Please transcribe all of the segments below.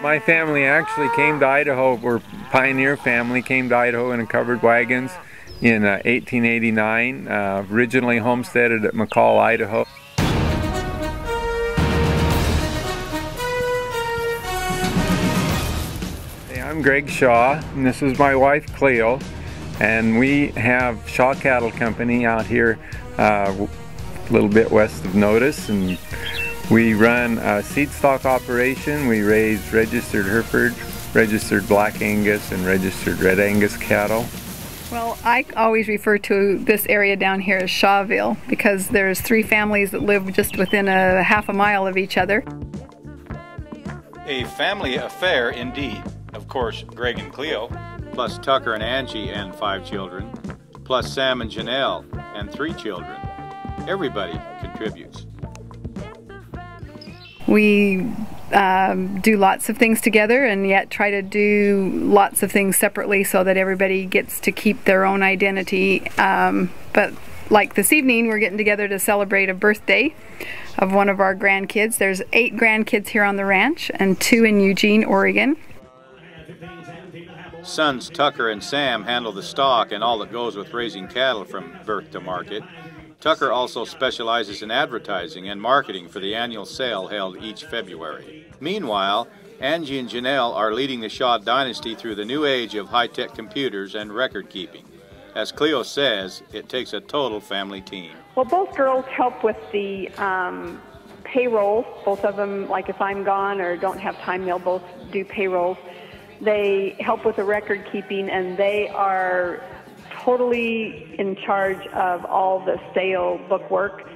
My family actually came to Idaho. We're a pioneer family, came to Idaho in covered wagons in 1889, originally homesteaded at McCall, Idaho. Hey, I'm Cleo Shaw, and this is my wife Cleo, and we have Shaw Cattle Company out here a little bit west of Notus, and we run a seed stock operation. We raise registered Hereford, registered Black Angus, and registered Red Angus cattle. Well, I always refer to this area down here as Shawville because there's 3 families that live just within a half a mile of each other. A family affair indeed. Of course, Greg and Cleo, plus Tucker and Angie and 5 children, plus Sam and Janelle and 3 children. Everybody contributes. We do lots of things together and yet try to do lots of things separately so that everybody gets to keep their own identity. But like this evening, we're getting together to celebrate a birthday of one of our grandkids. There's 8 grandkids here on the ranch and 2 in Eugene, Oregon. Sons Tucker and Sam handle the stock and all that goes with raising cattle from birth to market. Tucker also specializes in advertising and marketing for the annual sale held each February. Meanwhile, Angie and Janelle are leading the Shaw dynasty through the new age of high-tech computers and record keeping. As Cleo says, it takes a total family team. Well, both girls help with the payroll. Both of them, like if I'm gone or don't have time, they'll both do payrolls. They help with the record keeping, and they are totally in charge of all the sale book work.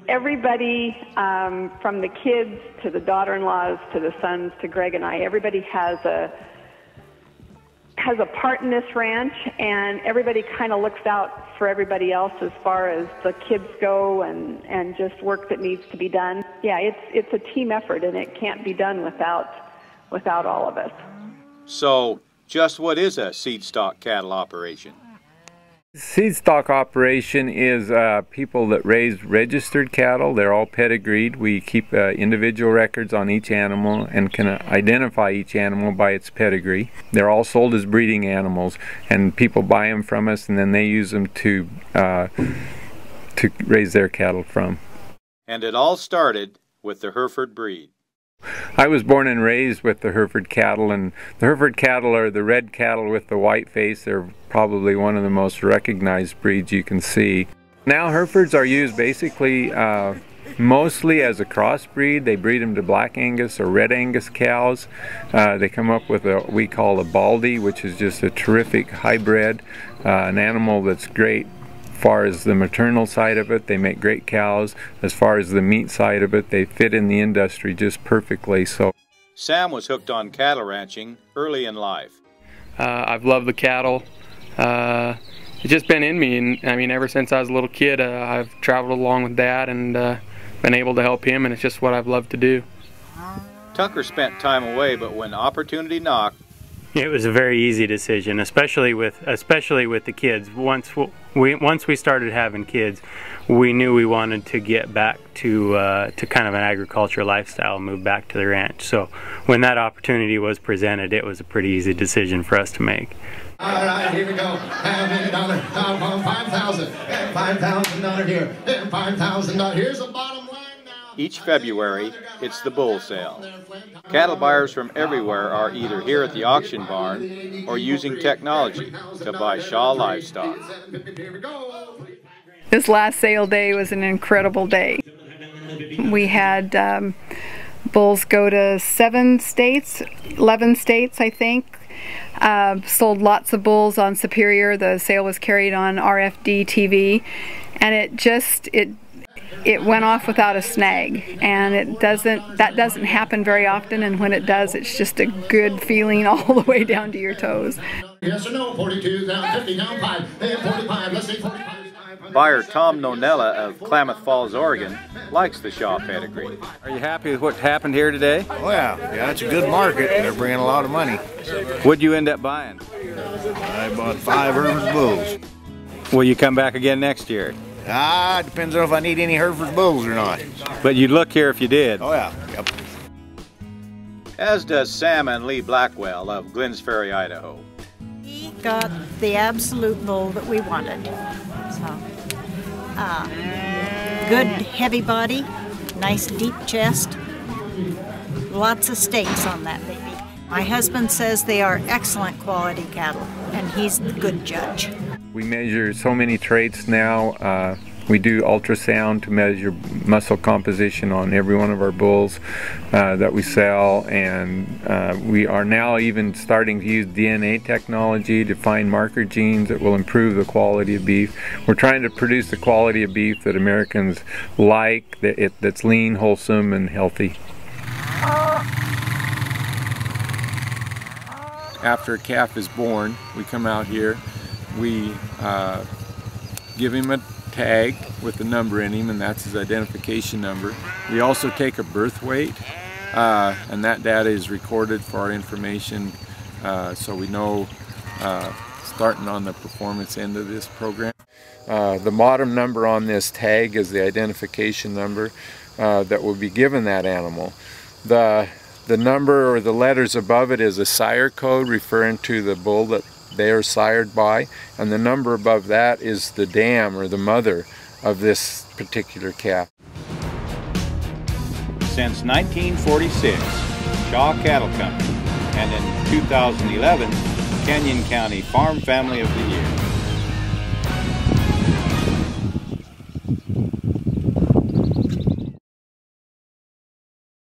Everybody, from the kids to the daughter-in-laws to the sons to Greg and I, everybody has a part in this ranch, and everybody kind of looks out for everybody else as far as the kids go and just work that needs to be done. Yeah, it's a team effort, and it can't be done without all of us. So, just what is a seed stock cattle operation? Seed stock operation is people that raise registered cattle. They're all pedigreed. We keep individual records on each animal and can identify each animal by its pedigree. They're all sold as breeding animals, and people buy them from us, and then they use them to raise their cattle from. And it all started with the Hereford breed. I was born and raised with the Hereford cattle, and the Hereford cattle are the red cattle with the white face. They're probably one of the most recognized breeds you can see. Now Herefords are used basically mostly as a crossbreed. They breed them to Black Angus or Red Angus cows. They come up with what we call a Baldy, which is just a terrific hybrid, an animal that's great. As far as the maternal side of it, they make great cows. As far as the meat side of it, they fit in the industry just perfectly. So, Sam was hooked on cattle ranching early in life. I've loved the cattle. It's just been in me, and I mean, ever since I was a little kid, I've traveled along with Dad and been able to help him, and it's just what I've loved to do. Tucker spent time away, but when opportunity knocked, it was a very easy decision, especially with the kids. Once we started having kids, we knew we wanted to get back to kind of an agriculture lifestyle, move back to the ranch. So when that opportunity was presented, it was a pretty easy decision for us to make. All right, here we go. $5,000. $5,000 here. $5,000. Here's the bottom line now. Each February, it's the bull sale. Cattle buyers from everywhere are either here at the auction barn or using technology to buy Shaw livestock. This last sale day was an incredible day. We had bulls go to 11 states, I think. Sold lots of bulls on Superior. The sale was carried on RFD TV, and it went off without a snag, and that doesn't happen very often, and when it does, it's just a good feeling all the way down to your toes. Yes or no? 42 down, 50 down, 5, 45. Let's say 45. Buyer Tom Nonella of Klamath Falls, Oregon, likes the Shaw pedigree. Are you happy with what happened here today? Oh yeah, it's a good market. They're bringing a lot of money. What'd you end up buying? I bought 5 Hereford bulls. Will you come back again next year? It depends on if I need any Hereford bulls or not. But you'd look here if you did. Oh yeah. Yep. as does Sam and Lee Blackwell of Glynns Ferry, Idaho. We got the absolute bull that we wanted. So, good heavy body, nice deep chest, lots of steaks on that baby. My husband says they are excellent quality cattle, and he's the good judge. We measure so many traits now. We do ultrasound to measure muscle composition on every one of our bulls that we sell, and we are now even starting to use DNA technology to find marker genes that will improve the quality of beef. We're trying to produce the quality of beef that Americans like, that's lean, wholesome, and healthy. After a calf is born, we come out here, we give him a tag with a number in him, and that's his identification number. We also take a birth weight, and that data is recorded for our information, so we know starting on the performance end of this program. The bottom number on this tag is the identification number that will be given that animal. The number or the letters above it is a sire code referring to the bull that they are sired by, and the number above that is the dam or the mother of this particular calf. Since 1946, Shaw Cattle Company, and in 2011, Kenyon County Farm Family of the Year.